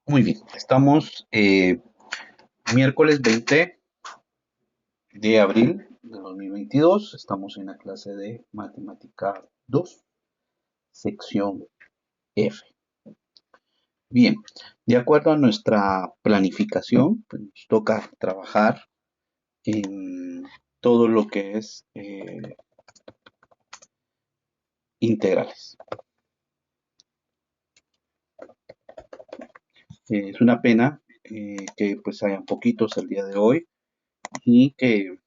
Muy bien, estamos miércoles 20 de abril de 2022. Estamos en la clase de Matemática 2, sección F. Bien, de acuerdo a nuestra planificación, pues nos toca trabajar en todo lo que es integrales. Es una pena que pues hayan poquitos el día de hoy y que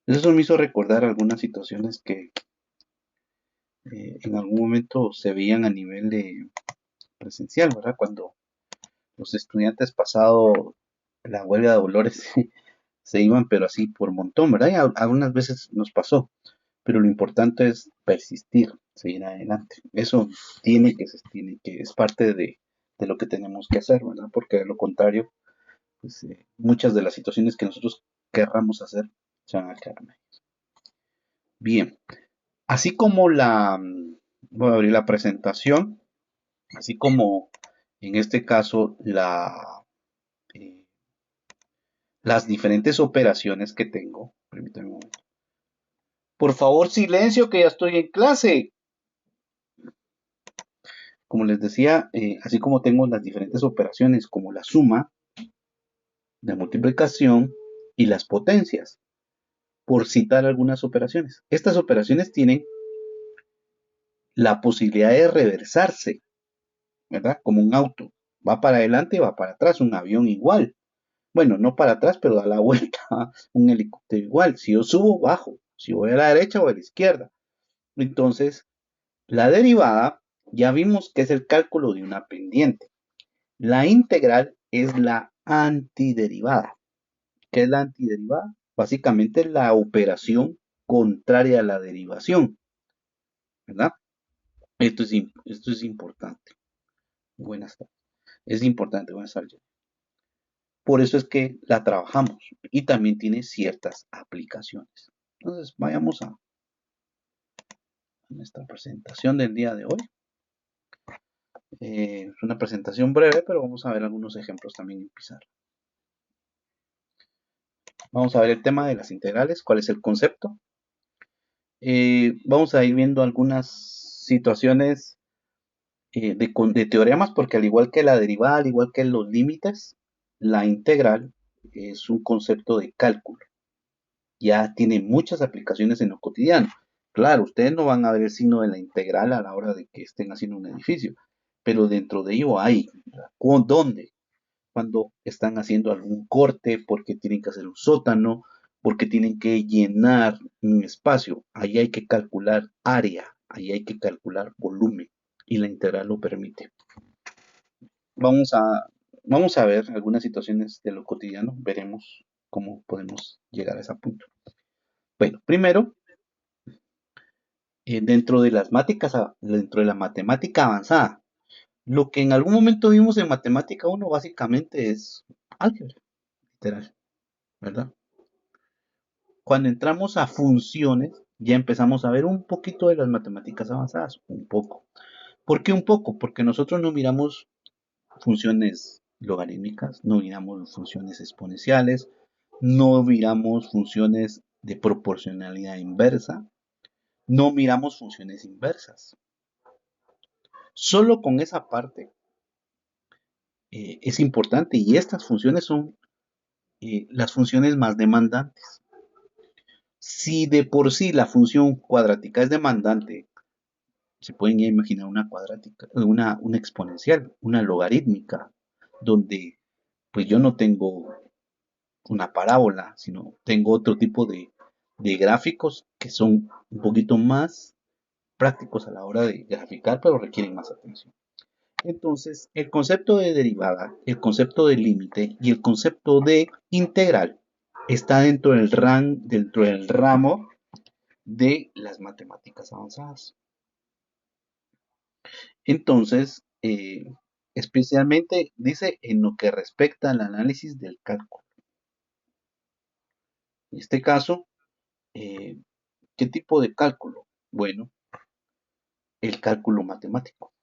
eso me hizo recordar algunas situaciones que en algún momento se veían a nivel de presencial, ¿verdad? Cuando los estudiantes pasado la huelga de Dolores se iban, pero así por montón, ¿verdad? Y algunas veces nos pasó, pero lo importante es persistir, seguir adelante. Eso es parte de lo que tenemos que hacer, ¿verdad? Porque de lo contrario, pues, muchas de las situaciones que nosotros querramos hacer se van a quedar mal. Bien, así como voy a abrir la presentación, así como en este caso eh, las diferentes operaciones que tengo. Permítanme un momento. Por favor, silencio, que ya estoy en clase. Como les decía, así como tengo las diferentes operaciones como la suma, la multiplicación y las potencias, por citar algunas operaciones. Estas operaciones tienen la posibilidad de reversarse, ¿verdad? Como un auto. Va para adelante y va para atrás, un avión igual. Bueno, no para atrás, pero da la vuelta, un helicóptero igual. Si yo subo, bajo. Si voy a la derecha o a la izquierda. Entonces, la derivada ya vimos que es el cálculo de una pendiente. La integral es la antiderivada. ¿Qué es la antiderivada? Básicamente la operación contraria a la derivación, ¿verdad? Esto es importante. Buenas tardes. Es importante, buenas tardes. Por eso es que la trabajamos y también tiene ciertas aplicaciones. Entonces, vayamos a nuestra presentación del día de hoy. Es una presentación breve, pero vamos a ver algunos ejemplos también en pizarra. Vamos a ver el tema de las integrales, cuál es el concepto. Vamos a ir viendo algunas situaciones de teoremas, porque al igual que la derivada, al igual que los límites, la integral es un concepto de cálculo. Ya tiene muchas aplicaciones en lo cotidiano. Claro, ustedes no van a ver el signo de la integral a la hora de que estén haciendo un edificio, pero dentro de ello hay. ¿Dónde? Cuando están haciendo algún corte, porque tienen que hacer un sótano, porque tienen que llenar un espacio. Ahí hay que calcular área, ahí hay que calcular volumen y la integral lo permite. Vamos a, vamos a ver algunas situaciones de lo cotidiano, veremos cómo podemos llegar a ese punto. Bueno, primero, dentro de la matemática avanzada, lo que en algún momento vimos en matemática 1 básicamente es álgebra, literal, ¿verdad? Cuando entramos a funciones, ya empezamos a ver un poquito de las matemáticas avanzadas, un poco. ¿Por qué un poco? Porque nosotros no miramos funciones logarítmicas, no miramos funciones exponenciales, no miramos funciones de proporcionalidad inversa, no miramos funciones inversas. Solo con esa parte es importante y estas funciones son las funciones más demandantes. Si de por sí la función cuadrática es demandante, se pueden ya imaginar una cuadrática, una exponencial, una logarítmica, donde pues yo no tengo una parábola, sino tengo otro tipo de gráficos que son un poquito más prácticos a la hora de graficar, pero requieren más atención. Entonces, el concepto de derivada, el concepto de límite y el concepto de integral está dentro del ramo de las matemáticas avanzadas. Entonces, especialmente dice en lo que respecta al análisis del cálculo. En este caso, eh, ¿qué tipo de cálculo? Bueno, el cálculo matemático,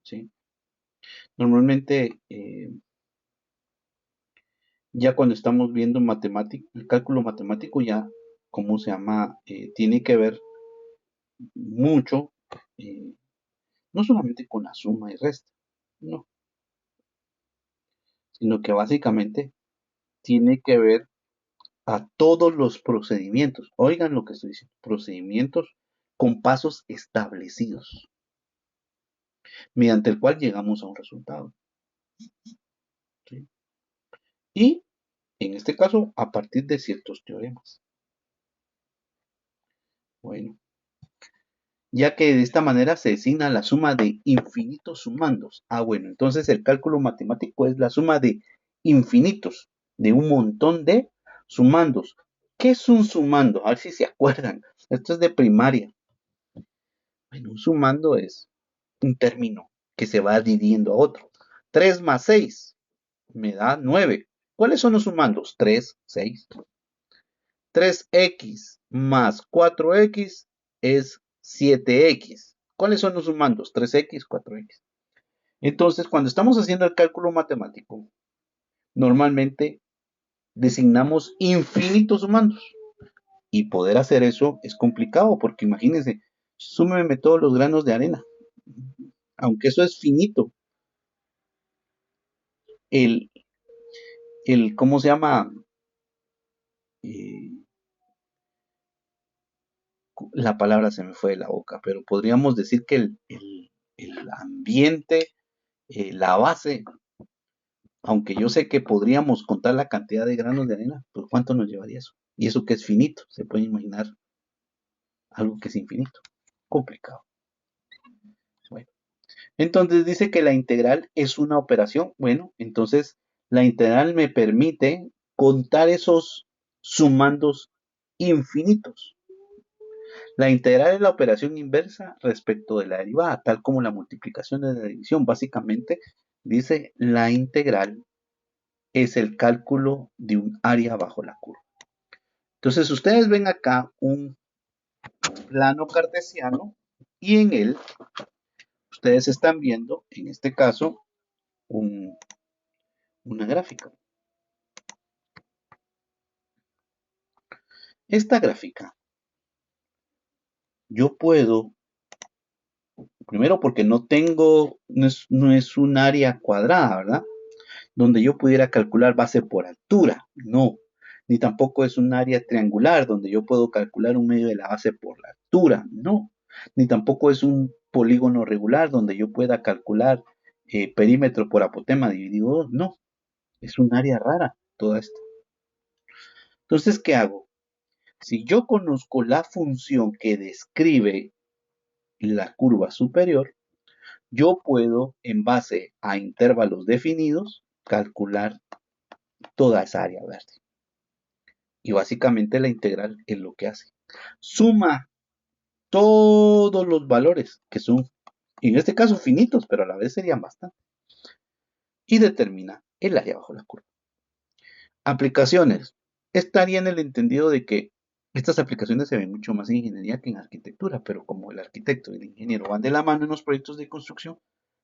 ¿sí? Normalmente, ya cuando estamos viendo el cálculo matemático ya, ¿cómo se llama? Tiene que ver mucho, eh, no solamente con la suma y resta, no, sino que básicamente tiene que ver a todos los procedimientos. Oigan lo que estoy diciendo, procedimientos con pasos establecidos, mediante el cual llegamos a un resultado. ¿Sí? Y en este caso, a partir de ciertos teoremas. Bueno, ya que de esta manera se designa la suma de infinitos sumandos. Ah, bueno, entonces el cálculo matemático es la suma de infinitos, de un montón de sumandos. ¿Qué es un sumando? A ver si se acuerdan. Esto es de primaria. Bueno, un sumando es un término que se va dividiendo a otro. 3 más 6 me da 9. ¿Cuáles son los sumandos? 3, 6. 3x más 4x es 7x. ¿Cuáles son los sumandos? 3x, 4x. Entonces, cuando estamos haciendo el cálculo matemático, normalmente designamos infinitos sumandos. Y poder hacer eso es complicado porque imagínense, súmeme todos los granos de arena. Aunque eso es finito, el, ¿cómo se llama? Eh, la palabra se me fue de la boca, pero podríamos decir que el ambiente, la base, aunque yo sé que podríamos contar la cantidad de granos de arena, pues ¿cuánto nos llevaría eso? Y eso que es finito, se puede imaginar algo que es infinito, complicado. Bueno, entonces dice que la integral es una operación. Bueno, entonces la integral me permite contar esos sumandos infinitos. La integral es la operación inversa respecto de la derivada, tal como la multiplicación de la división. Básicamente dice la integral es el cálculo de un área bajo la curva. Entonces ustedes ven acá un plano cartesiano y en él ustedes están viendo, en este caso, una gráfica. Esta gráfica yo puedo, primero porque no es un área cuadrada, ¿verdad? Donde yo pudiera calcular base por altura, no. Ni tampoco es un área triangular donde yo puedo calcular un medio de la base por la altura, no. Ni tampoco es un polígono regular donde yo pueda calcular perímetro por apotema dividido 2, no. Es un área rara toda esta. Entonces, ¿qué hago? Si yo conozco la función que describe la curva superior, yo puedo, en base a intervalos definidos, calcular toda esa área verde. Y básicamente la integral es lo que hace. Suma todos los valores que son, en este caso, finitos, pero a la vez serían bastantes. Y determina el área bajo la curva. Aplicaciones. Estaría en el entendido de que estas aplicaciones se ven mucho más en ingeniería que en arquitectura, pero como el arquitecto y el ingeniero van de la mano en los proyectos de construcción,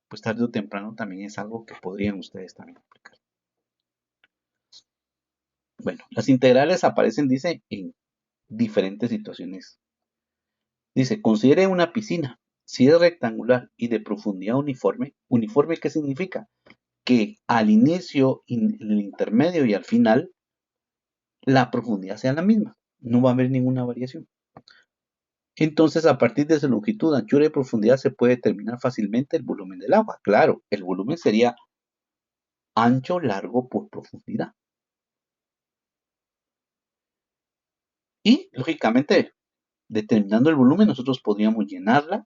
pues tarde o temprano también es algo que podrían ustedes también aplicar. Bueno, las integrales aparecen, dice, en diferentes situaciones. Dice, considere una piscina. Si es rectangular y de profundidad uniforme, ¿uniforme qué significa? Que al inicio, en el intermedio y al final, la profundidad sea la misma. No va a haber ninguna variación. Entonces, a partir de su longitud, anchura y profundidad se puede determinar fácilmente el volumen del agua. Claro, el volumen sería ancho, largo por profundidad. Y, lógicamente, determinando el volumen, nosotros podríamos llenarla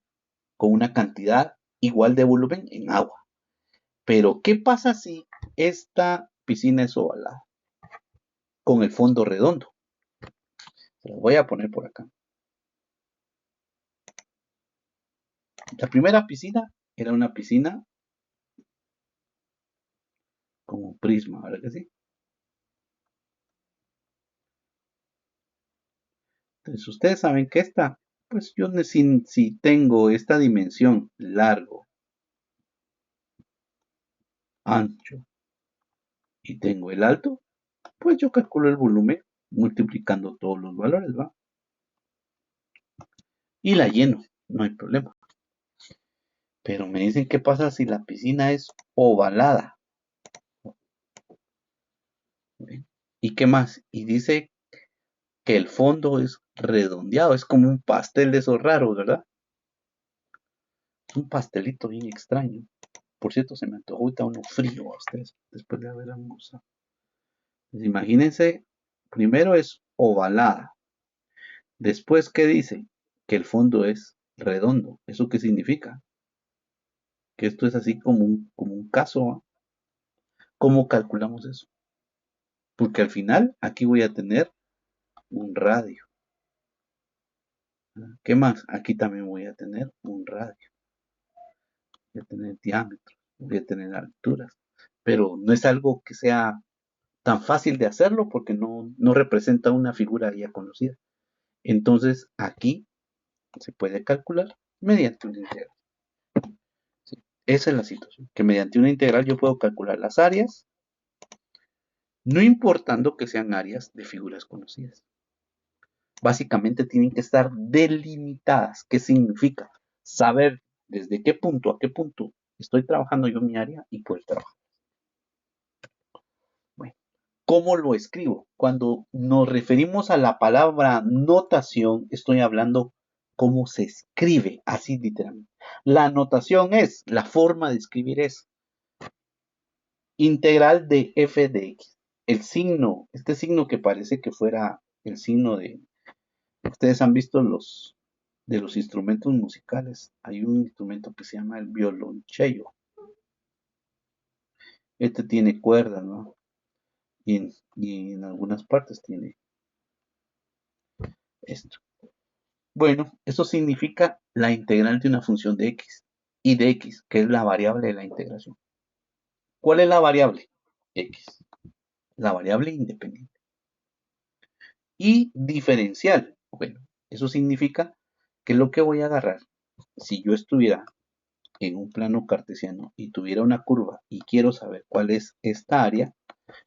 con una cantidad igual de volumen en agua. Pero, ¿qué pasa si esta piscina es ovalada con el fondo redondo? Se lo voy a poner por acá. La primera piscina era una piscina como prisma, ¿verdad que sí? Entonces, ustedes saben que esta, pues yo si tengo esta dimensión largo, ancho y tengo el alto, pues yo calculo el volumen multiplicando todos los valores, ¿va? Y la lleno, no hay problema. Pero me dicen qué pasa si la piscina es ovalada. ¿Y qué más? Y dice que el fondo es redondeado, es como un pastel de esos raros, ¿verdad? Es un pastelito bien extraño. Por cierto, se me antojó ahorita uno frío a ustedes después de haber almorzado. Pues imagínense, primero es ovalada. Después, ¿qué dice? Que el fondo es redondo. ¿Eso qué significa? Que esto es así como un caso. ¿Va? ¿Cómo calculamos eso? Porque al final aquí voy a tener un radio. ¿Verdad? ¿Qué más? Aquí también voy a tener un radio. Voy a tener diámetro, voy a tener alturas. Pero no es algo que sea tan fácil de hacerlo porque no representa una figura ya conocida. Entonces aquí se puede calcular mediante una integral. ¿Sí? Esa es la situación, que mediante una integral yo puedo calcular las áreas, no importando que sean áreas de figuras conocidas. Básicamente tienen que estar delimitadas. ¿Qué significa? Saber desde qué punto a qué punto estoy trabajando yo mi área y poder trabajar. Bueno, ¿cómo lo escribo? Cuando nos referimos a la palabra notación, estoy hablando cómo se escribe, así literalmente. La notación es, la forma de escribir es integral de f de x. El signo, este signo que parece que fuera el signo de, ustedes han visto de los instrumentos musicales. Hay un instrumento que se llama el violonchelo. Este tiene cuerdas, ¿no? Y en algunas partes tiene esto. Bueno, eso significa la integral de una función de x y de x, que es la variable de la integración. ¿Cuál es la variable? X, la variable independiente. Y diferencial. Bueno, eso significa que lo que voy a agarrar, si yo estuviera en un plano cartesiano y tuviera una curva y quiero saber cuál es esta área,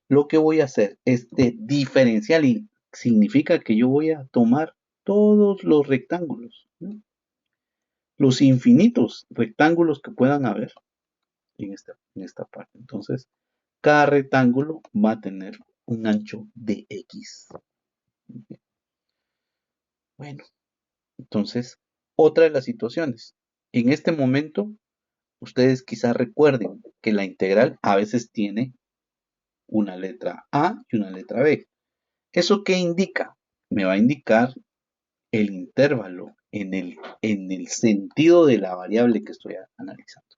lo que voy a hacer es de diferencial y significa que yo voy a tomar todos los rectángulos, ¿no? Los infinitos rectángulos que puedan haber en esta parte. Entonces, cada rectángulo va a tener un ancho de X. Bueno, entonces, otra de las situaciones. En este momento, ustedes quizás recuerden que la integral a veces tiene una letra A y una letra B. ¿Eso qué indica? Me va a indicar el intervalo en el sentido de la variable que estoy analizando.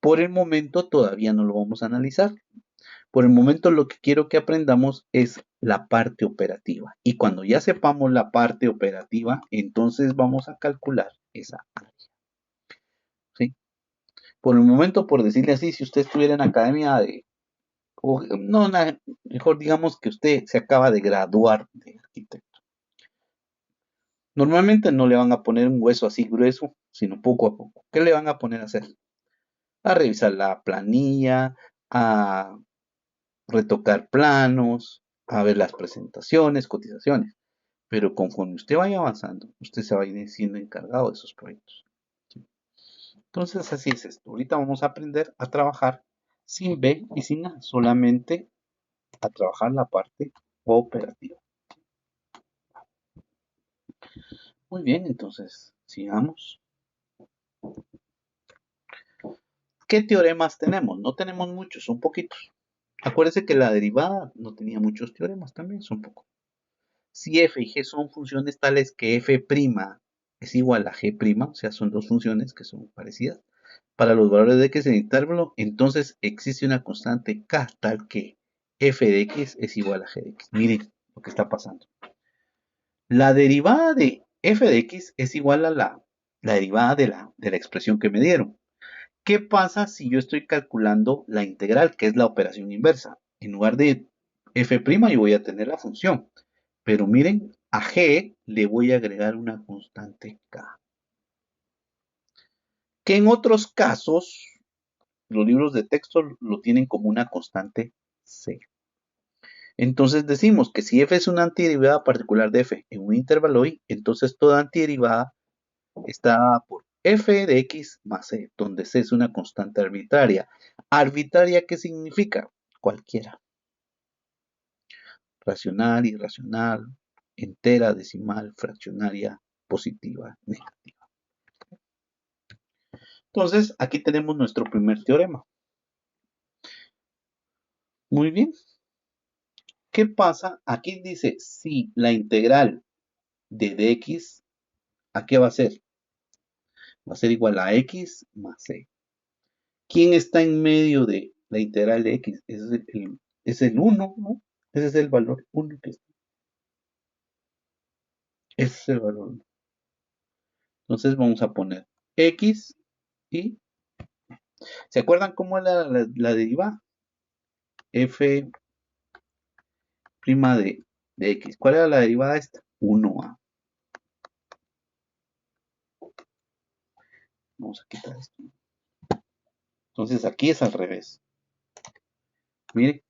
Por el momento todavía no lo vamos a analizar. Por el momento lo que quiero que aprendamos es la parte operativa. Y cuando ya sepamos la parte operativa, entonces vamos a calcular esa área. ¿Sí? Por el momento, por decirle así, si usted estuviera en academia de, o no, mejor digamos que usted se acaba de graduar de arquitecto. Normalmente no le van a poner un hueso así grueso, sino poco a poco. ¿Qué le van a poner a hacer? A revisar la planilla, a retocar planos, a ver las presentaciones, cotizaciones. Pero conforme usted vaya avanzando, usted se va a ir siendo encargado de esos proyectos. ¿Sí? Entonces, así es esto. Ahorita vamos a aprender a trabajar sin B y sin A, solamente a trabajar la parte operativa. Muy bien, entonces, sigamos. ¿Qué teoremas tenemos? No tenemos muchos, son poquitos. Acuérdense que la derivada no tenía muchos teoremas también, son pocos. Si f y g son funciones tales que f' es igual a g', o sea, son dos funciones que son parecidas, para los valores de x en intervalo, entonces existe una constante k tal que f de x es igual a g de x. Miren lo que está pasando. La derivada de f de x es igual a la derivada de la expresión que me dieron. ¿Qué pasa si yo estoy calculando la integral, que es la operación inversa? En lugar de f' yo voy a tener la función. Pero miren, a g le voy a agregar una constante k. Que en otros casos los libros de texto lo tienen como una constante C. Entonces decimos que si f es una antiderivada particular de f en un intervalo i, entonces toda antiderivada está dada por f de x más c, donde c es una constante arbitraria. ¿Arbitraria qué significa? Cualquiera. Racional, irracional, entera, decimal, fraccionaria, positiva, negativa. Entonces, aquí tenemos nuestro primer teorema. Muy bien. ¿Qué pasa? Aquí dice si la integral de dx, ¿a qué va a ser? Va a ser igual a x más c. ¿Quién está en medio de la integral de x? Es el 1, ¿no? Ese es el valor 1 que está. Ese es el valor 1. Entonces vamos a poner x y... ¿Se acuerdan cómo era la derivada? F' de x. ¿Cuál era la derivada esta? 1a. Vamos a quitar esto. Entonces aquí es al revés. Miren,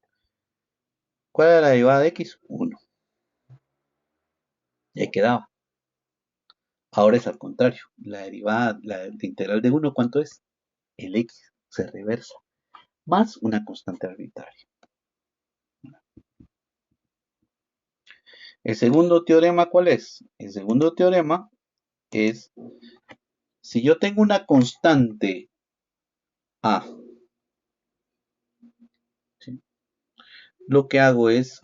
¿cuál era la derivada de x? 1. Y ahí quedaba. Ahora es al contrario. La derivada, la integral de 1, ¿cuánto es? El x se reversa. Más una constante arbitraria. El segundo teorema, ¿cuál es? El segundo teorema es, si yo tengo una constante a, ¿sí? Lo que hago es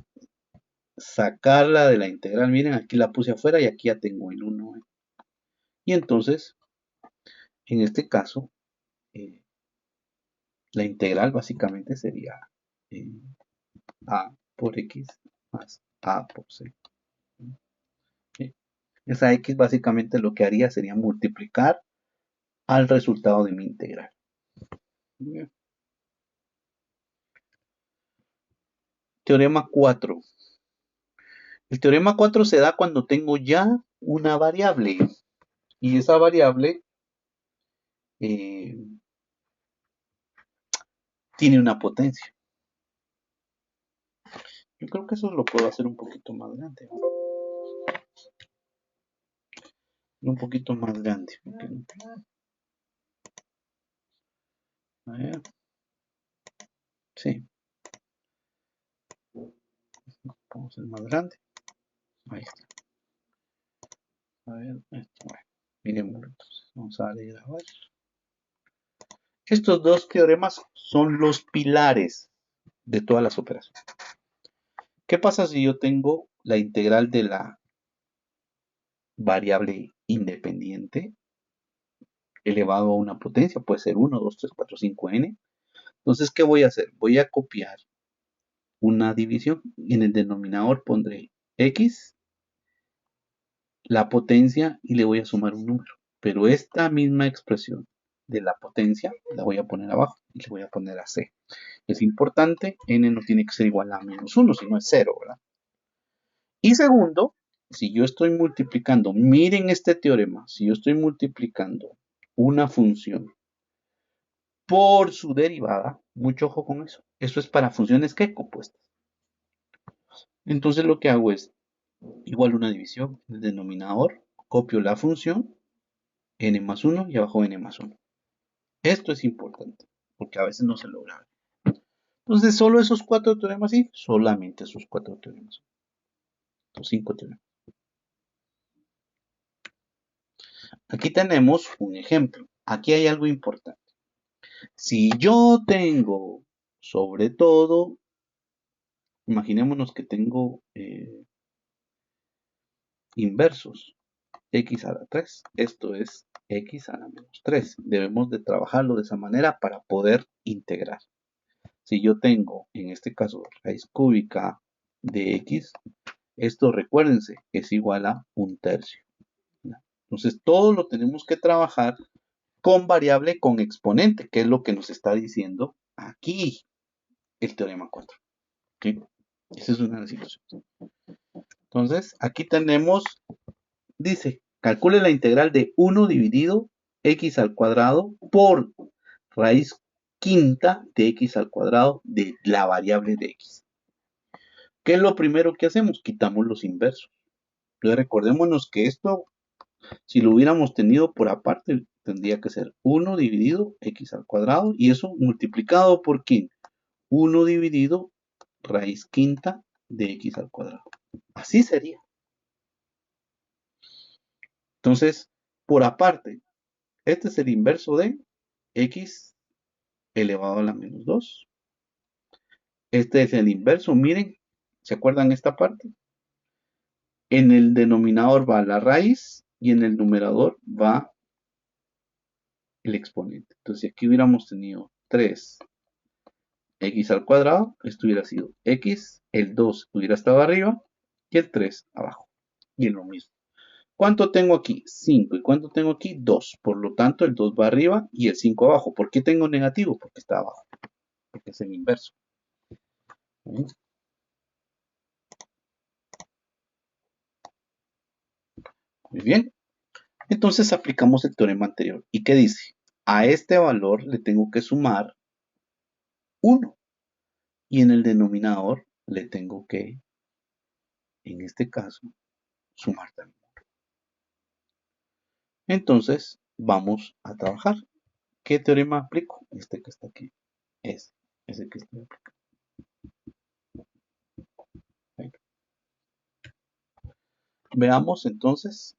sacarla de la integral. Miren, aquí la puse afuera y aquí ya tengo el 1. Y entonces, en este caso, la integral básicamente sería eh, a por x más a por c. ¿Sí? Esa x básicamente lo que haría sería multiplicar al resultado de mi integral. Bien. Teorema 4. El teorema 4 se da cuando tengo ya una variable y esa variable eh, tiene una potencia. Yo creo que eso lo puedo hacer un poquito más grande. Un poquito más grande. A ver. Sí. Vamos a hacer más grande. Ahí está. A ver, esto, bueno. Miremos entonces. Vamos a darle grabar. Estos dos teoremas son los pilares de todas las operaciones. ¿Qué pasa si yo tengo la integral de la variable independiente elevado a una potencia? Puede ser 1, 2, 3, 4, 5, n. Entonces, ¿qué voy a hacer? Voy a copiar una división y en el denominador pondré x, la potencia y le voy a sumar un número. Pero esta misma expresión de la potencia la voy a poner abajo y le voy a poner a c. Es importante, n no tiene que ser igual a menos 1, sino es 0, ¿verdad? Y segundo, si yo estoy multiplicando, miren este teorema, si yo estoy multiplicando una función por su derivada, mucho ojo con eso. Eso es para funciones ¿qué? Compuestas. Entonces lo que hago es igual una división en el denominador, copio la función n más 1 y abajo n más 1. Esto es importante, porque a veces no se logra. Entonces, solo esos 4 teoremas, sí, solamente esos 4 teoremas. Los 5 teoremas. Aquí tenemos un ejemplo. Aquí hay algo importante. Si yo tengo, sobre todo, imaginémonos que tengo inversos, x a la 3. Esto es x a la menos 3. Debemos de trabajarlo de esa manera para poder integrar. Si yo tengo, en este caso, raíz cúbica de x, esto recuérdense, es igual a 1/3. Entonces, todo lo tenemos que trabajar con variable con exponente, que es lo que nos está diciendo aquí el teorema 4. ¿Sí? Esa es una de las situaciones. Entonces, aquí tenemos, dice, calcule la integral de 1 dividido x al cuadrado por raíz quinta de x al cuadrado de la variable de x. ¿Qué es lo primero que hacemos? Quitamos los inversos. Entonces recordémonos que esto, si lo hubiéramos tenido por aparte, tendría que ser 1 dividido x al cuadrado y eso multiplicado por ¿quién? 1 dividido raíz quinta de x al cuadrado. Así sería. Entonces, por aparte, este es el inverso de x elevado a la menos 2. Este es el inverso, miren, ¿se acuerdan esta parte? En el denominador va la raíz y en el numerador va el exponente. Entonces, si aquí hubiéramos tenido 3x al cuadrado, esto hubiera sido x, el 2 hubiera estado arriba y el 3 abajo. Y es lo mismo. ¿Cuánto tengo aquí? 5. ¿Y cuánto tengo aquí? 2. Por lo tanto, el 2 va arriba y el 5 abajo. ¿Por qué tengo negativo? Porque está abajo. Porque es el inverso. Muy bien. Entonces aplicamos el teorema anterior. ¿Y qué dice? A este valor le tengo que sumar 1. Y en el denominador le tengo que, en este caso, sumar también. Entonces, vamos a trabajar. ¿Qué teorema aplico? Este que está aquí. Ese que estoy aplicando. Bueno, veamos entonces.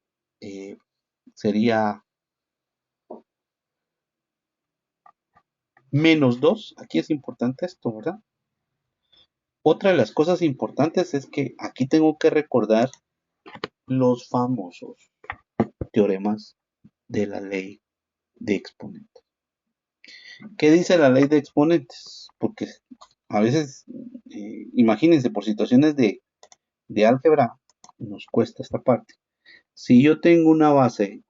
Sería menos 2. Aquí es importante esto, ¿verdad? Otra de las cosas importantes es que aquí tengo que recordar los famosos teoremas de la ley de exponentes. ¿Qué dice la ley de exponentes? Porque a veces, imagínense, por situaciones de álgebra, nos cuesta esta parte. Si yo tengo una base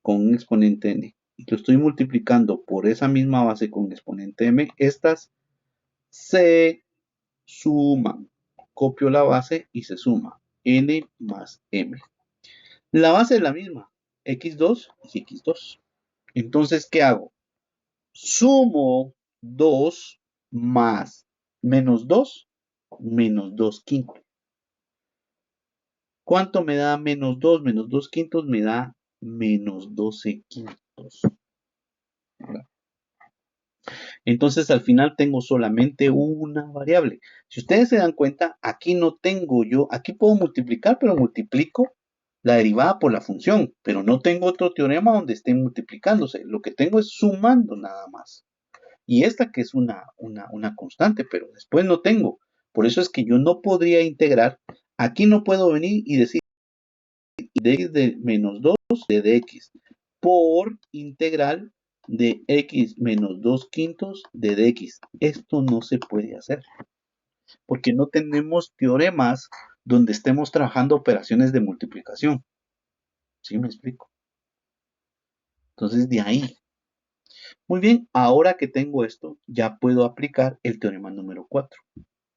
con un exponente n y lo estoy multiplicando por esa misma base con exponente m, estas se suman. Copio la base y se suma n más m. La base es la misma, x2 y x2. Entonces, ¿qué hago? Sumo 2 más menos 2, menos 2 quintos. ¿Cuánto me da menos 2? Menos 2 quintos me da menos 12 quintos. Entonces al final tengo solamente una variable. Si ustedes se dan cuenta, aquí no tengo yo, aquí puedo multiplicar, pero multiplico la derivada por la función, pero no tengo otro teorema donde estén multiplicándose. Lo que tengo es sumando nada más. Y esta que es una constante, pero después no tengo. Por eso es que yo no podría integrar. Aquí no puedo venir y decir dx de menos 2 de dx por integral de x menos 2 quintos de dx. Esto no se puede hacer porque no tenemos teoremas donde estemos trabajando operaciones de multiplicación. ¿Sí me explico? Entonces de ahí. Muy bien, ahora que tengo esto, ya puedo aplicar el teorema número 4.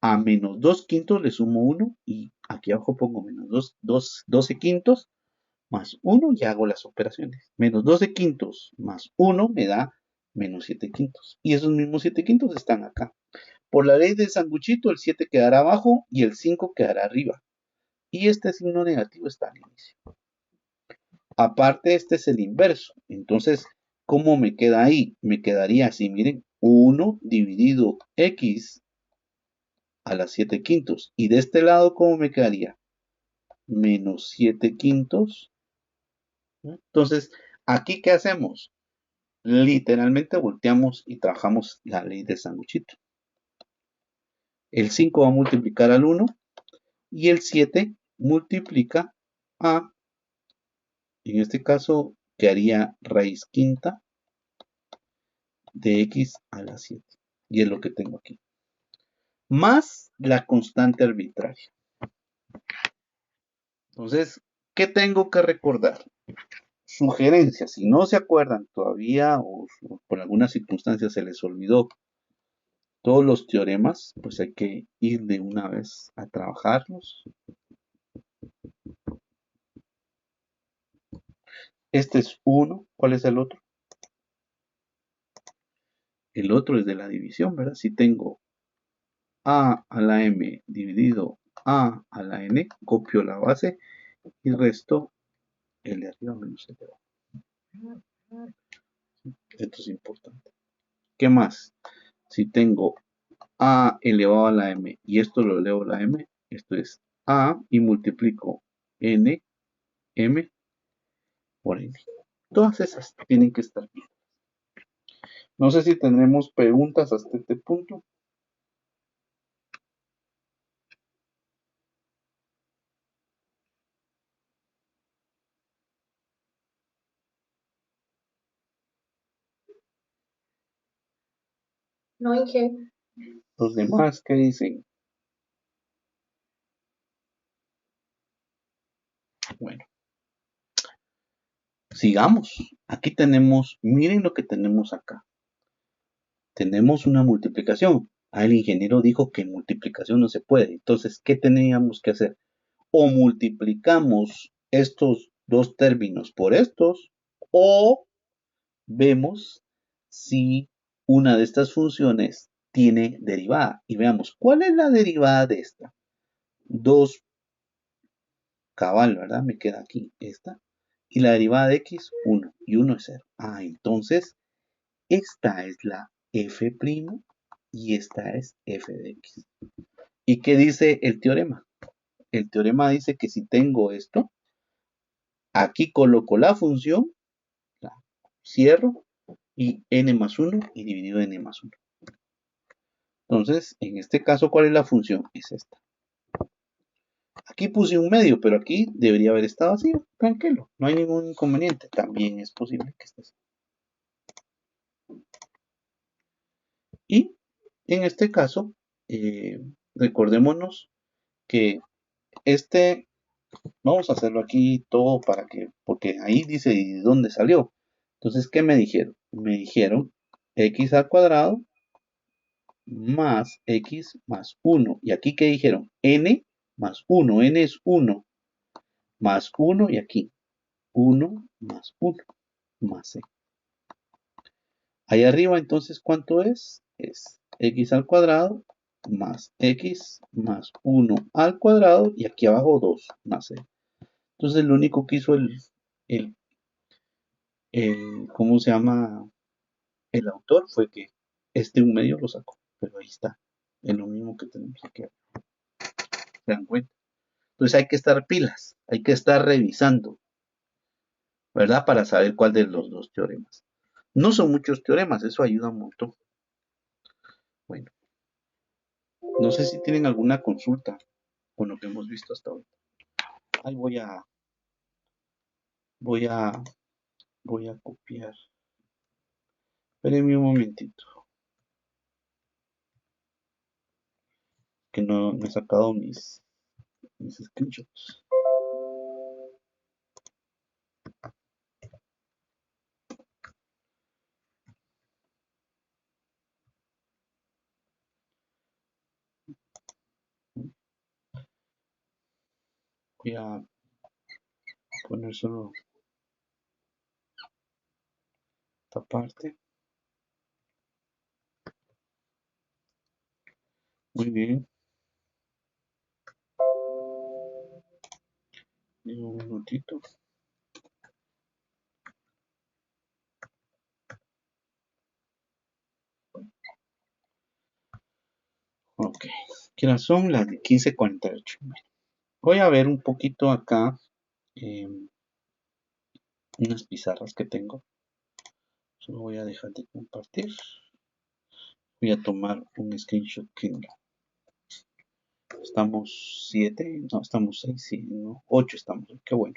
A menos 2 quintos le sumo 1 y aquí abajo pongo menos 12 quintos más 1 y hago las operaciones. Menos 12 quintos más 1 me da menos 7 quintos. Y esos mismos 7 quintos están acá. Por la ley del sanguchito, el 7 quedará abajo y el 5 quedará arriba. Y este signo negativo está al inicio. Aparte, este es el inverso. Entonces, ¿cómo me queda ahí? Me quedaría así, miren, 1 dividido x a las 7 quintos. Y de este lado, ¿cómo me quedaría? Menos 7 quintos. Entonces, ¿aquí qué hacemos? Literalmente volteamos y trabajamos la ley del sanguchito. El 5 va a multiplicar al 1 y el 7 multiplica a, en este caso, quedaría raíz quinta de x a la 7. Y es lo que tengo aquí. Más la constante arbitraria. Entonces, ¿qué tengo que recordar? Sugerencia, si no se acuerdan todavía o por alguna circunstancia se les olvidó todos los teoremas, pues hay que ir de una vez a trabajarlos. Este es uno. ¿Cuál es el otro? el otro es de la división, ¿verdad? Si tengo a a la m dividido a la n, copio la base y resto el de arriba menos el de abajo. Esto es importante. ¿Qué más? Si tengo a elevado a la m y esto lo elevo a la m, esto es a y multiplico n, m por n. Todas esas tienen que estar bien. No sé si tendremos preguntas hasta este punto. No hay que. Los demás, ¿qué dicen? Bueno, sigamos. Aquí tenemos, miren lo que tenemos acá. Tenemos una multiplicación. El ingeniero dijo que multiplicación no se puede. Entonces, ¿qué teníamos que hacer? O multiplicamos estos dos términos por estos, o vemos si una de estas funciones tiene derivada. Y veamos, ¿cuál es la derivada de esta? 2 cabal, ¿verdad? Me queda aquí esta. Y la derivada de x, 1. Y 1 es 0. Ah, entonces, esta es la f' y esta es f de x. ¿Y qué dice el teorema? El teorema dice que si tengo esto, aquí coloco la función, la cierro, y n más 1 y dividido n más 1. Entonces, en este caso, ¿cuál es la función? Es esta. Aquí puse un medio, pero aquí debería haber estado así, tranquilo, no hay ningún inconveniente. También es posible que esté así. Y en este caso, recordémonos que este, vamos a hacerlo aquí todo para que, porque ahí dice de dónde salió. Entonces, ¿qué me dijeron? Me dijeron x al cuadrado más x más 1. Y aquí, ¿qué dijeron? N más 1. N es 1 más 1 y aquí 1 más 1 más c. Ahí arriba, entonces, ¿cuánto es? Es x al cuadrado más x más 1 al cuadrado y aquí abajo 2 más c. Entonces, lo único que hizo el, ¿cómo se llama? El autor fue que este un medio lo sacó. Pero ahí está. Es lo mismo que tenemos aquí. ¿Se dan cuenta? Entonces hay que estar pilas, hay que estar revisando, ¿verdad? Para saber cuál de los dos teoremas. No son muchos teoremas, eso ayuda un montón. Bueno, no sé si tienen alguna consulta con lo que hemos visto hasta hoy. Ahí voy a, voy a copiar. Espérenme un momentito, que no he sacado mis screenshots. Voy a poner solo esta parte. Muy bien. Un minutito. Ok. ¿Qué horas son? Las de 15:48. Voy a ver un poquito acá unas pizarras que tengo. Solo voy a dejar de compartir. Voy a tomar un screenshot que estamos 7, no, estamos 6, sí, no, 8 estamos. Qué bueno.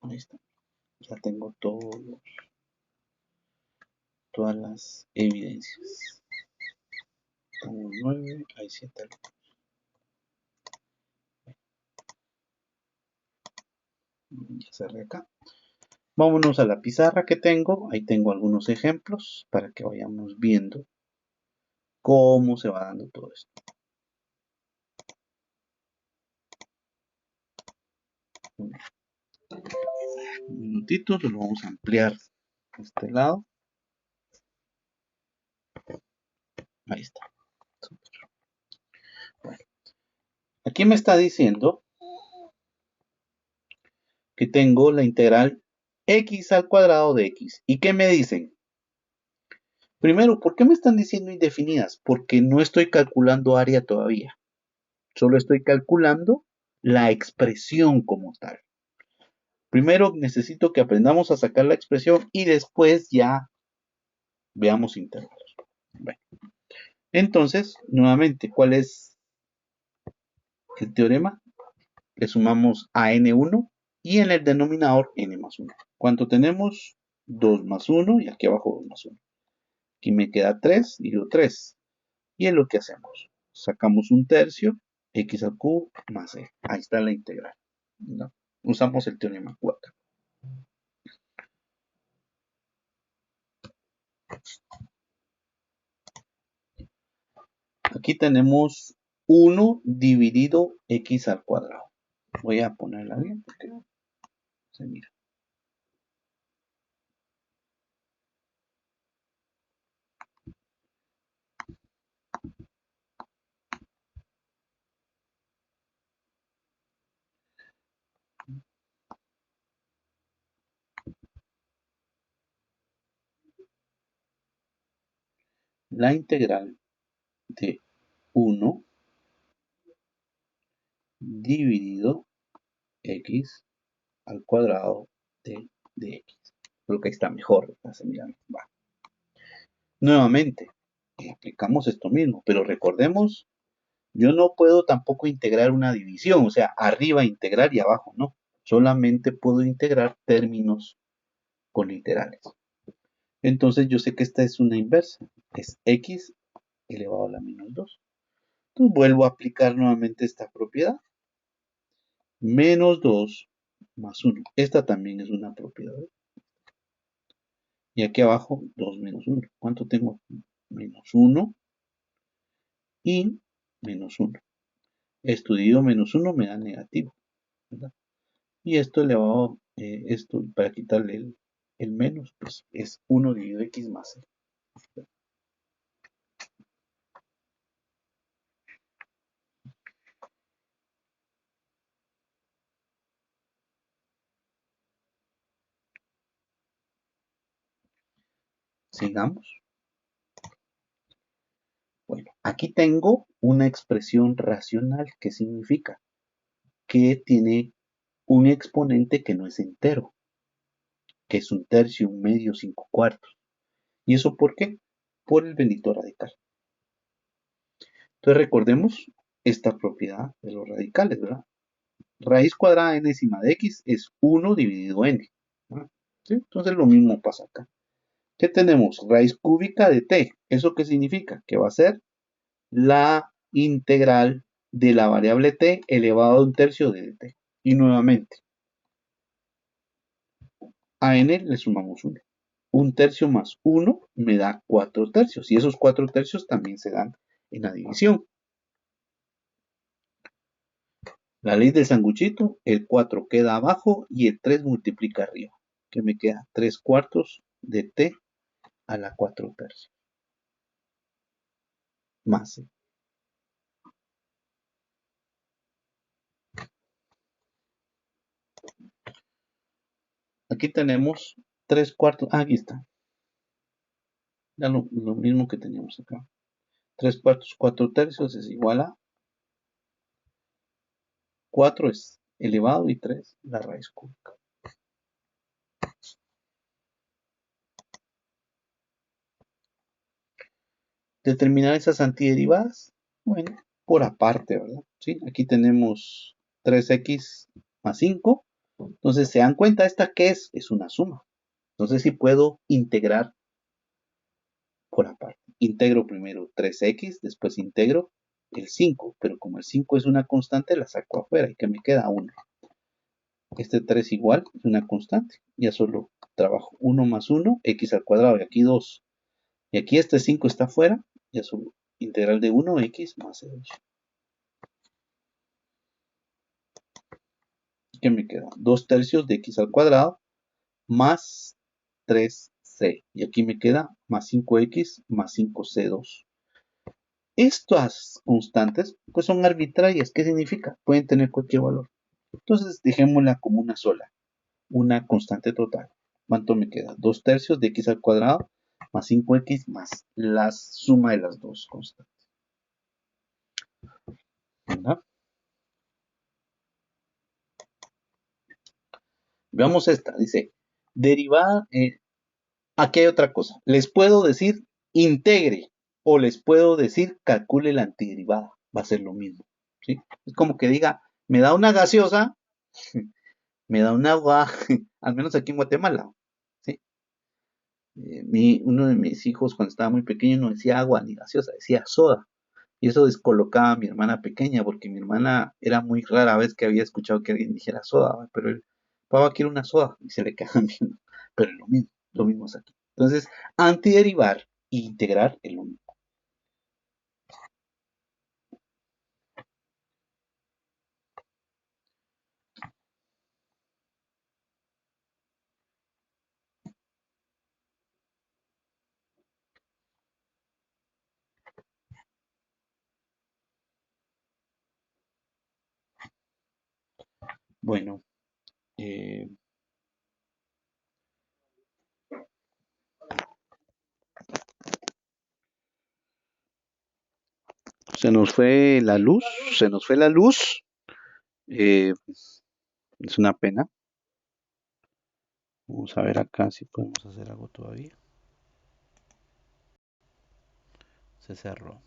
Ahí está. Ya tengo todas las evidencias. Estamos 9, hay 7. Ya cerré acá. Vámonos a la pizarra que tengo. Ahí tengo algunos ejemplos para que vayamos viendo cómo se va dando todo esto. Un minutito, lo vamos a ampliar a este lado. Ahí está. Bueno, aquí me está diciendo que tengo la integral x al cuadrado de x. ¿Y qué me dicen? Primero, ¿por qué me están diciendo indefinidas? Porque no estoy calculando área todavía. Solo estoy calculando la expresión como tal. Primero necesito que aprendamos a sacar la expresión y después ya veamos intervalos. Bueno, entonces, nuevamente, ¿cuál es el teorema? Le sumamos a n1 y en el denominador n más 1. ¿Cuánto tenemos? 2 más 1 y aquí abajo 2 más 1. Aquí me queda 3 y yo 3. Y es lo que hacemos. Sacamos un tercio, x al cubo más e. Ahí está la integral, ¿no? Usamos el teorema 4. Aquí tenemos 1 dividido x al cuadrado. Voy a ponerla bien porque se mira. La integral de 1 dividido x al cuadrado de x. Creo que ahí está mejor. Va. Nuevamente, aplicamos esto mismo, pero recordemos, yo no puedo tampoco integrar una división, o sea, arriba integrar y abajo no. Solamente puedo integrar términos coliterales. Entonces yo sé que esta es una inversa, es x elevado a la menos 2. Entonces vuelvo a aplicar nuevamente esta propiedad. Menos 2 más 1. Esta también es una propiedad. Y aquí abajo 2 menos 1. ¿Cuánto tengo? Menos 1 y menos 1. Esto dividido menos 1 me da negativo, ¿verdad? Y esto elevado, esto para quitarle el menos, pues es 1 dividido x más e. Sigamos. Bueno, aquí tengo una expresión racional que significa que tiene un exponente que no es entero, que es un tercio, un medio, 5 cuartos. ¿Y eso por qué? Por el bendito radical. Entonces recordemos esta propiedad de los radicales, ¿verdad? Raíz cuadrada enésima de x es 1 dividido n. ¿Sí? Entonces lo mismo pasa acá. ¿Qué tenemos? Raíz cúbica de t. ¿Eso qué significa? Que va a ser la integral de la variable t elevado a un tercio de dt. Y nuevamente, a n le sumamos 1. Un tercio más 1 me da 4 tercios. Y esos 4 tercios también se dan en la división. La ley del sanguchito, el 4 queda abajo y el 3 multiplica arriba. Que me queda 3 cuartos de t a la 4 tercios. Más c. Aquí tenemos 3 cuartos. Aquí está. Ya lo mismo que teníamos acá. 3 cuartos, 4 tercios es igual a 4 es elevado y 3 la raíz cúbica. Determinar esas antiderivadas, bueno, por aparte, ¿verdad? ¿Sí? Aquí tenemos 3x más 5. Entonces, ¿se dan cuenta esta qué es? Es una suma. Entonces, sí puedo integrar por aparte. Integro primero 3x, después integro el 5, pero como el 5 es una constante, la saco afuera y que me queda 1. Este 3 igual es una constante. Ya solo trabajo 1 más 1, x al cuadrado, y aquí 2. Y aquí este 5 está afuera, ya solo integral de 1, x más 2. ¿Qué me queda? 2 tercios de x al cuadrado más 3c. Y aquí me queda más 5x más 5c2. Estas constantes pues son arbitrarias. ¿Qué significa? Pueden tener cualquier valor. Entonces dejémosla como una sola, una constante total. ¿Cuánto me queda? 2 tercios de x al cuadrado más 5x más la suma de las dos constantes. ¿Verdad? Veamos esta. Dice, derivada, aquí hay otra cosa. Les puedo decir integre o les puedo decir calcule la antiderivada. Va a ser lo mismo. ¿Sí? Es como que diga, me da una gaseosa, me da un agua, al menos aquí en Guatemala. ¿Sí? Uno de mis hijos cuando estaba muy pequeño no decía agua ni gaseosa, decía soda. Y eso descolocaba a mi hermana pequeña, porque mi hermana era muy rara vez que había escuchado que alguien dijera soda, ¿va? Pero él, papá quiere una soda, y se le quedaban viendo. Pero es lo mismo es aquí. Entonces, antiderivar e integrar es lo mismo. Bueno, eh, se nos fue la luz, se nos fue la luz. eh, es una pena. Vamos a ver acá si podemos hacer algo todavía. Se cerró.